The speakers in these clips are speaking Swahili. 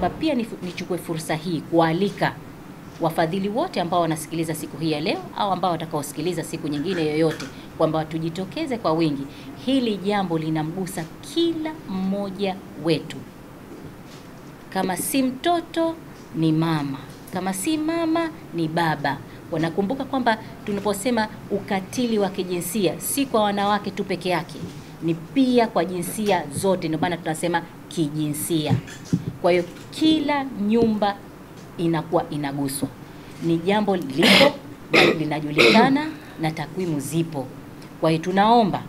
kwamba pia nichukue fursa hii kualika wafadhili wote ambao wanasikiliza siku hii ya leo au ambao watakaosikiliza siku nyingine yoyote, kwamba tujitokeze kwa wingi. Hili jambo linamgusa kila mmoja wetu. Kama si mtoto ni mama, kama si mama ni baba. Wanakumbuka kwamba tunaposema ukatili wa kijinsia si kwa wanawake tu peke yake, ni pia kwa jinsia zote. Ndio maana tunasema kijinsia. Kwa hiyo kila nyumba inakuwa inaguswa. Ni jambo lipo, linajulikana na takwimu zipo. Kwa hiyo tunaomba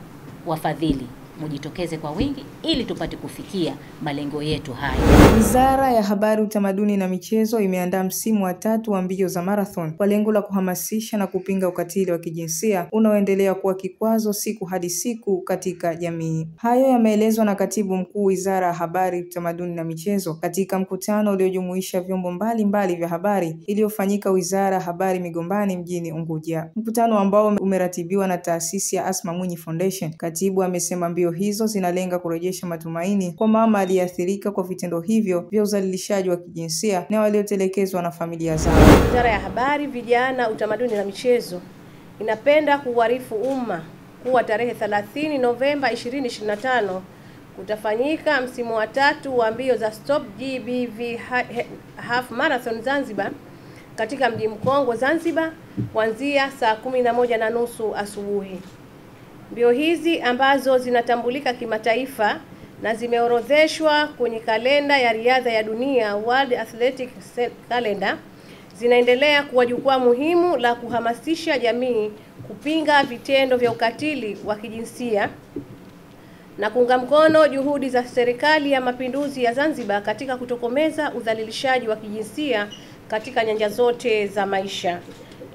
wafadhili mujitokeze kwa wingi ili tupate kufikia malengo yetu haya. Wizara ya Habari, Utamaduni na Michezo imeandaa msimu wa 3 wa mbio za marathon kwa lengo la kuhamasisha na kupinga ukatili wa kijinsia unaoendelea kuwa kikwazo siku hadi siku katika jamii. Hayo yameelezwa na Katibu Mkuu Wizara ya Habari, Utamaduni na Michezo katika mkutano uliojumuisha vyombo mbalimbali vya habari iliyofanyika Wizara ya Habari Migombani mjini Unguja. Mkutano ambao umeratibiwa na taasisi ya Asma Mwinyi Foundation. Katibu amesema mbio hizo zinalenga kurejesha matumaini kwa mama aliyeathirika kwa vitendo hivyo vya udhalilishaji wa kijinsia na waliotelekezwa na familia zao. Wizara ya Habari, Vijana, Utamaduni na Michezo inapenda kuarifu umma kuwa tarehe 30 Novemba 2025 kutafanyika msimu wa 3 wa mbio za Stop GBV Half Marathon Zanzibar katika mji Mkongwe Zanzibar kuanzia saa 11:30 asubuhi. Mbio hizi ambazo zinatambulika kimataifa na zimeorodheshwa kwenye kalenda ya riadha ya dunia, World Athletic Calendar, zinaendelea kuwa jukwaa muhimu la kuhamasisha jamii kupinga vitendo vya ukatili wa kijinsia na kuunga mkono juhudi za Serikali ya Mapinduzi ya Zanzibar katika kutokomeza udhalilishaji wa kijinsia katika nyanja zote za maisha.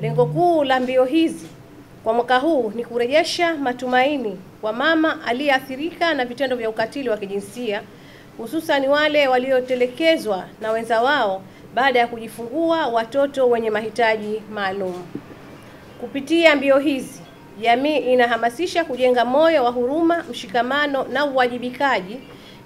Lengo kuu la mbio hizi kwa mwaka huu ni kurejesha matumaini kwa mama aliyeathirika na vitendo vya ukatili wa kijinsia, hususan wale waliotelekezwa na wenza wao baada ya kujifungua watoto wenye mahitaji maalum. Kupitia mbio hizi, jamii inahamasisha kujenga moyo wa huruma, mshikamano na uwajibikaji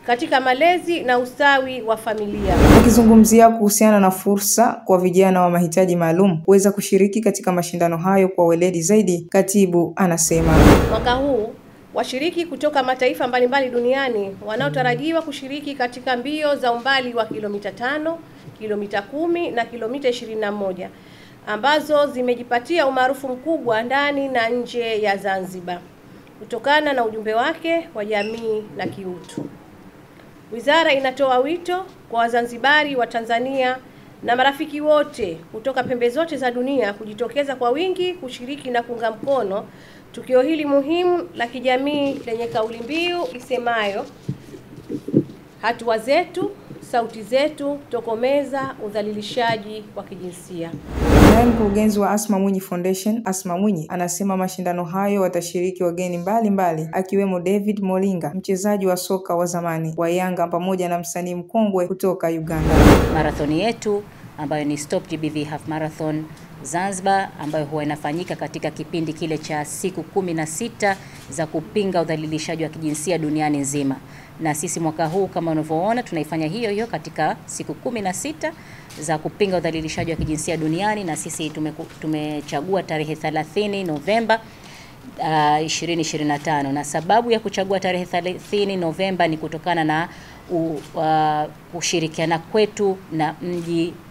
katika malezi na ustawi wa familia. Akizungumzia kuhusiana na fursa kwa vijana wa mahitaji maalum kuweza kushiriki katika mashindano hayo kwa weledi zaidi, katibu anasema mwaka huu washiriki kutoka mataifa mbalimbali duniani wanaotarajiwa kushiriki katika mbio za umbali wa kilomita 5, kilomita 10 na kilomita 21 ambazo zimejipatia umaarufu mkubwa ndani na nje ya Zanzibar kutokana na ujumbe wake wa jamii na kiutu. Wizara inatoa wito kwa Wazanzibari wa Tanzania na marafiki wote kutoka pembe zote za dunia kujitokeza kwa wingi kushiriki na kuunga mkono tukio hili muhimu la kijamii lenye kauli mbiu isemayo hatua zetu, sauti zetu, tokomeza udhalilishaji wa kijinsia. Naye mkurugenzi wa Asma Mwinyi Foundation, Asma Mwinyi, anasema mashindano hayo watashiriki wageni mbalimbali akiwemo David Molinga, mchezaji wa soka wa zamani wa Yanga pamoja na msanii mkongwe kutoka Uganda. Marathoni yetu ambayo ni Stop GBV Half Marathon Zanzibar ambayo huwa inafanyika katika kipindi kile cha siku 16 za kupinga udhalilishaji wa kijinsia duniani nzima. Na sisi mwaka huu kama unavyoona tunaifanya hiyo katika siku 16 za kupinga udhalilishaji wa kijinsia duniani, na sisi tumechagua tarehe 30 Novemba 2025. Na sababu ya kuchagua tarehe 30 Novemba ni kutokana na kushirikiana kwetu na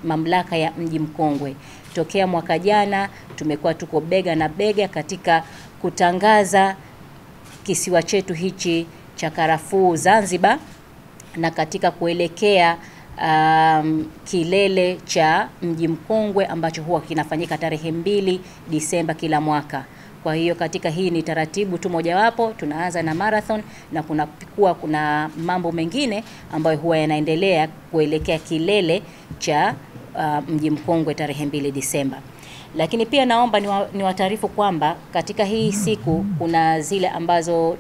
mamlaka ya mji Mkongwe. Tokea mwaka jana tumekuwa tuko bega na bega katika kutangaza kisiwa chetu hichi cha karafuu Zanzibar na katika kuelekea kilele cha mji Mkongwe ambacho huwa kinafanyika tarehe 2 Disemba kila mwaka. Kwa hiyo katika hii ni taratibu tu mojawapo, tunaanza na marathon na kuna mambo mengine ambayo huwa yanaendelea kuelekea kilele cha mji Mkongwe tarehe 2 Disemba. Lakini pia naomba niwataarifu kwamba katika hii siku kuna zile ambazo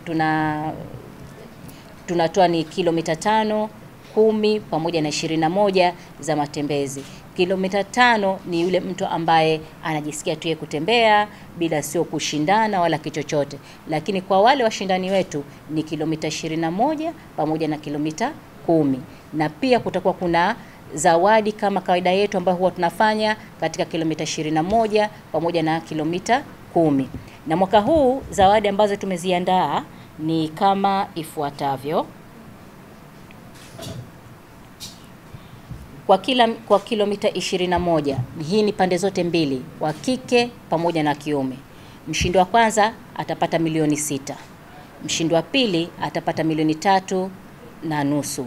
tunatoa ni kilomita 5, 10 pamoja na 21 za matembezi. Kilomita 5 ni yule mtu ambaye anajisikia tu kutembea bila sio kushindana wala kichochote. Lakini kwa wale washindani wetu ni kilomita 21 pamoja na kilomita 10. Na pia kutakuwa kuna zawadi kama kawaida yetu ambayo huwa tunafanya katika kilomita 21 pamoja na kilomita 10. Na mwaka huu zawadi ambazo tumeziandaa ni kama ifuatavyo. Kwa kilomita 21, hii ni pande zote mbili, wa kike pamoja na kiume. Mshindi wa kwanza atapata milioni 6. Mshindi wa pili atapata milioni 3.5.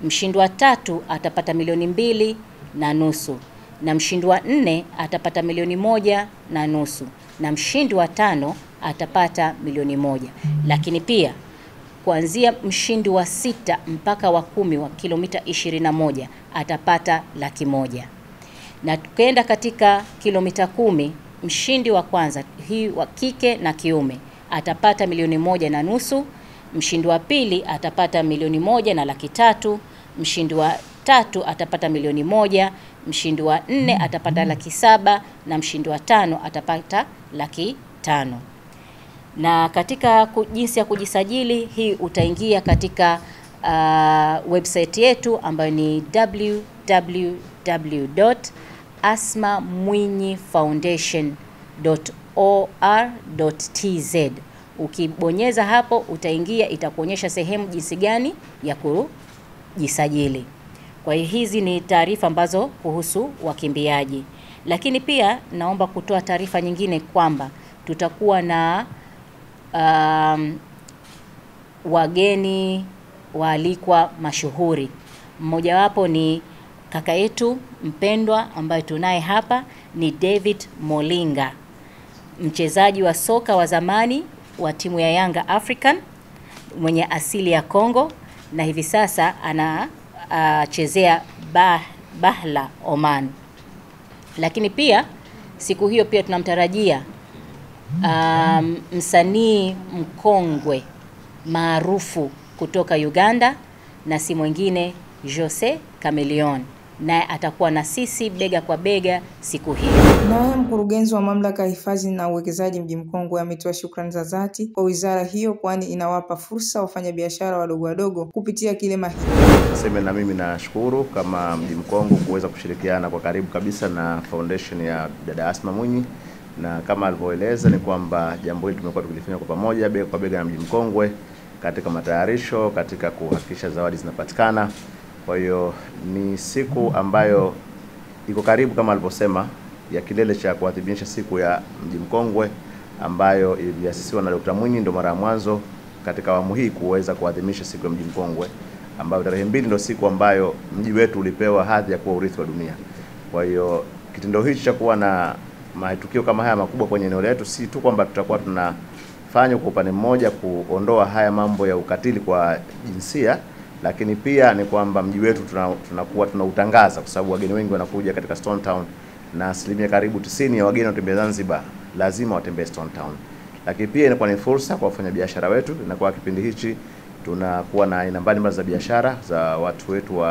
Mshindi wa tatu atapata milioni 2.5. Na mshindi wa 4 atapata milioni 1.5. Na mshindi wa 5 atapata milioni 1. Lakini pia kuanzia mshindi wa 6 mpaka wa 10 wa kilomita 21 atapata 100,000. Na tukaenda katika kilomita 10, mshindi wa kwanza hii wa kike na kiume atapata milioni 1.5. Mshindi wa pili atapata milioni 1.3. Mshindi wa 3 atapata milioni 1. Mshindi wa 4 atapata 700,000 na mshindi wa 5 atapata 500,000. Na katika jinsi ya kujisajili, hii utaingia katika website yetu ambayo ni www.asmamwinyifoundation.or.tz. Ukibonyeza hapo utaingia, itakuonyesha sehemu jinsi gani ya kujisajili. Kwa hiyo hizi ni taarifa ambazo kuhusu wakimbiaji. Lakini pia naomba kutoa taarifa nyingine kwamba tutakuwa na wageni waalikwa mashuhuri. Mmoja wapo ni kaka yetu mpendwa ambaye tunaye hapa, ni David Molinga, mchezaji wa soka wa zamani wa timu ya Yanga African mwenye asili ya Kongo, na hivi sasa anachezea Bahla Oman. Lakini pia siku hiyo pia tunamtarajia msanii mkongwe maarufu kutoka Uganda, na si mwingine Jose Chameleone, naye atakuwa na sisi bega kwa bega siku hiyo. Naye mkurugenzi wa mamlaka ya hifadhi na uwekezaji Mji Mkongwe ametoa shukrani za dhati kwa wizara hiyo, kwani inawapa fursa wafanyabiashara wadogo kupitia kilema hiki. Sema na mimi nashukuru kama Mji Mkongwe kuweza kushirikiana kwa karibu kabisa na foundation ya dada Asma Mwinyi, na kama alivyoeleza ni kwamba jambo hili tumekuwa tukilifanya kwa pamoja bega kwa bega na Mji Mkongwe katika matayarisho, katika kuhakikisha zawadi zinapatikana. Kwa hiyo ni siku ambayo iko karibu kama alivyosema ya kilele cha kuadhimisha siku ya Mji Mkongwe ambayo iliasisiwa na Dr. Mwinyi. Ndio mara ya mwanzo katika awamu hii kuweza kuadhimisha siku ya Mji Mkongwe, ambayo tarehe 2 ndio siku ambayo mji wetu ulipewa hadhi ya kuwa urithi wa dunia. Kwa hiyo kitendo hichi cha kuwa na matukio kama haya makubwa kwenye eneo letu, si tu kwamba tutakuwa tunafanya kwa upande mmoja kuondoa haya mambo ya ukatili kwa jinsia, lakini pia ni kwamba mji wetu tunakuwa tunautangaza, kwa sababu wageni wengi wanakuja katika Stone Town, na asilimia karibu 90 ya wageni watembea Zanzibar lazima watembee Stone Town. Lakini pia inakuwa ni fursa kwa wafanyabiashara wetu, inakuwa kipindi hichi tunakuwa na aina mbalimbali za biashara za watu wetu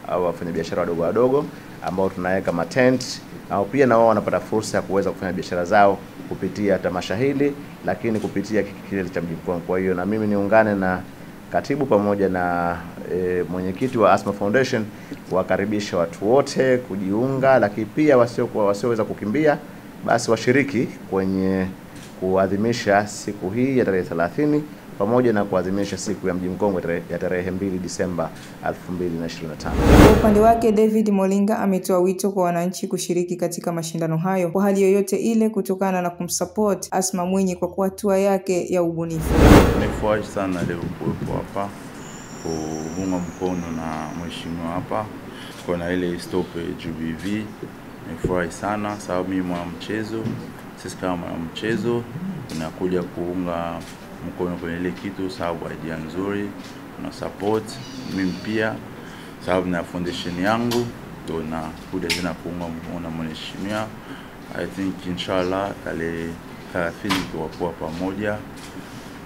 au wafanyabiashara wadogo ambao tunaweka matent, au pia na wao wanapata fursa ya kuweza kufanya biashara zao kupitia tamasha hili, lakini kupitia kilele cha Mji Mkongwe. Kwa hiyo na mimi niungane na katibu pamoja na mwenyekiti wa Asma Foundation kuwakaribisha watu wote kujiunga, lakini pia wasioweza kukimbia basi washiriki kwenye kuadhimisha siku hii ya tarehe 30 pamoja na kuadhimisha siku ya Mji Mkongwe ya tarehe 2 Disemba 2025. Kwa upande wake, David Molinga ametoa wito kwa wananchi kushiriki katika mashindano hayo kwa hali yoyote ile, kutokana na kumsupport Asma Mwinyi kwa hatua yake ya ubunifu. Nimefurahi sana leo kuwepo hapa kuunga mkono na mheshimiwa hapa kwa ile stop GBV. Nimefurahi sana sababu mimi mwanamchezo, sisi kama mwanamchezo tunakuja kuunga mkono kwenye ile kitu, sababu idea nzuri na support. Mimi pia sababu na foundation yangu ndio nakuja tena kuunga mkono na mheshimiwa. I think inshallah tarehe 30 tutakuwa pamoja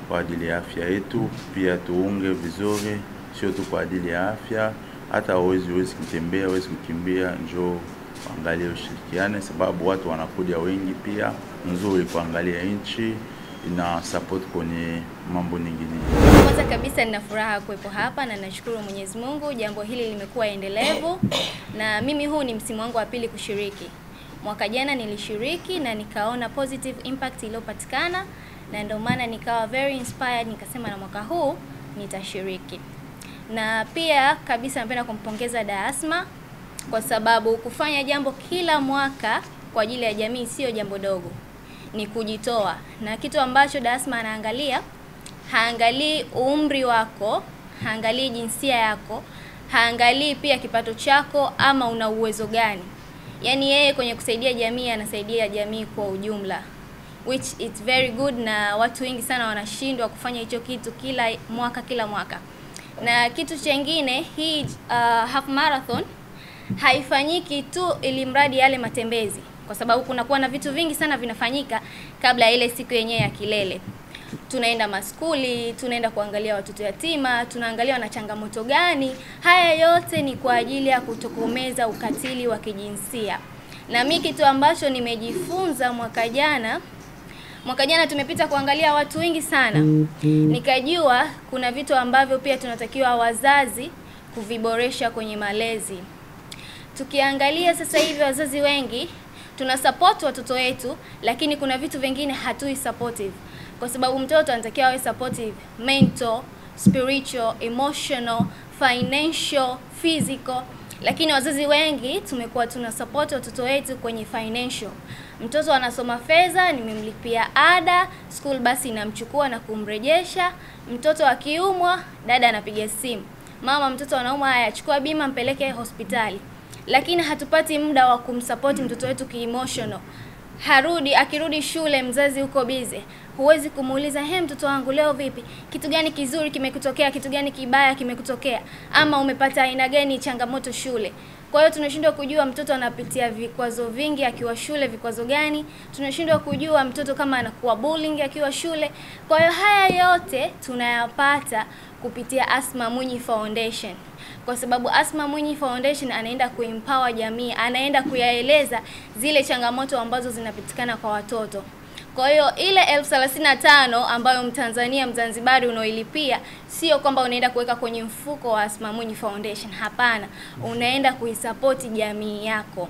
kwa ajili ya afya yetu, pia tuunge vizuri, sio tu kwa ajili ya afya, hata huwezi kutembea, huwezi kukimbia, njoo angalia ushirikiane, sababu watu wanakuja wengi pia, nzuri kuangalia nchi ina support kwenye mambo nyingine. Kwanza kabisa nina furaha kuwepo hapa na nashukuru Mwenyezi Mungu, jambo hili limekuwa endelevu na mimi huu ni msimu wangu wa pili kushiriki. Mwaka jana nilishiriki na nikaona positive impact iliyopatikana na ndio maana nikawa very inspired, nikasema na mwaka huu nitashiriki. Na pia kabisa napenda kumpongeza Dada Asma kwa sababu kufanya jambo kila mwaka kwa ajili ya jamii sio jambo dogo. Ni kujitoa. Na kitu ambacho Dada Asma anaangalia, haangalii umri wako, haangalii jinsia yako, haangalii pia kipato chako ama una uwezo gani. Yaani yeye kwenye kusaidia jamii anasaidia jamii kwa ujumla, which it's very good, na watu wengi sana wanashindwa kufanya hicho kitu kila mwaka. Na kitu chengine, hii half marathon haifanyiki tu ili mradi yale matembezi, kwa sababu kunakuwa na vitu vingi sana vinafanyika kabla ya ile siku yenyewe ya kilele. Tunaenda maskuli, tunaenda kuangalia watoto yatima, tunaangalia wana changamoto gani. Haya yote ni kwa ajili ya kutokomeza ukatili wa kijinsia. Na mimi kitu ambacho nimejifunza mwaka jana tumepita kuangalia watu wengi sana. Nikajua kuna vitu ambavyo pia tunatakiwa wazazi kuviboresha kwenye malezi. Tukiangalia sasa hivi wazazi wengi tunasupport watoto wetu, lakini kuna vitu vingine hatui supportive. Kwa sababu mtoto anatakiwa awe supportive, mental, spiritual, emotional, financial, physical. Lakini wazazi wengi tumekuwa tunasupport watoto wetu kwenye financial. Mtoto anasoma fedha, nimemlipia ada, school basi inamchukua na kumrejesha. Mtoto akiumwa, dada anapiga simu, mama mtoto anaumwa, haya chukua bima mpeleke hospitali. Lakini hatupati muda wa kumsupport mtoto wetu ki-emotional. Akirudi shule mzazi uko busy. Huwezi kumuuliza, mtoto wangu leo vipi? Kitu gani kizuri kimekutokea? Kitu gani kibaya kimekutokea? Ama umepata aina gani changamoto shule? Kwa hiyo tunashindwa kujua mtoto anapitia vikwazo vingi akiwa shule, vikwazo gani? Tunashindwa kujua mtoto kama anakuwa bullying akiwa shule. Kwa hiyo haya yote tunayapata kupitia Asma Mwinyi Foundation. Kwa sababu Asma Mwinyi Foundation anaenda kuempower jamii, anaenda kuyaeleza zile changamoto ambazo zinapitikana kwa watoto. Kwa hiyo ile 35,000 ambayo Mtanzania Mzanzibari unaoilipia, sio kwamba unaenda kuweka kwenye mfuko wa Asma Mwinyi Foundation, hapana. Unaenda kuisupport jamii yako.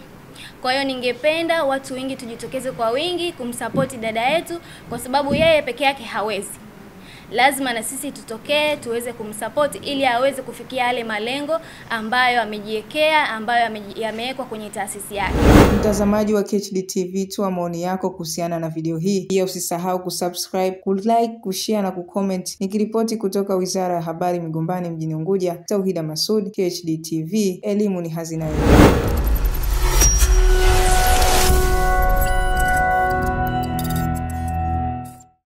Kwa hiyo ningependa watu wengi tujitokeze kwa wingi kumsupport dada yetu, kwa sababu yeye peke yake hawezi. Lazima na sisi tutokee tuweze kumsupport ili aweze kufikia yale malengo ambayo amejiwekea, ambayo yamewekwa kwenye taasisi yake. Mtazamaji wa KHD TV, toa maoni yako kuhusiana na video hii. Pia usisahau kusubscribe, kulike, kushare na kucomment. Nikiripoti kutoka Wizara ya Habari Migombani mjini Unguja, Tauhida Masud, KHD TV, elimu ni hazina yetu.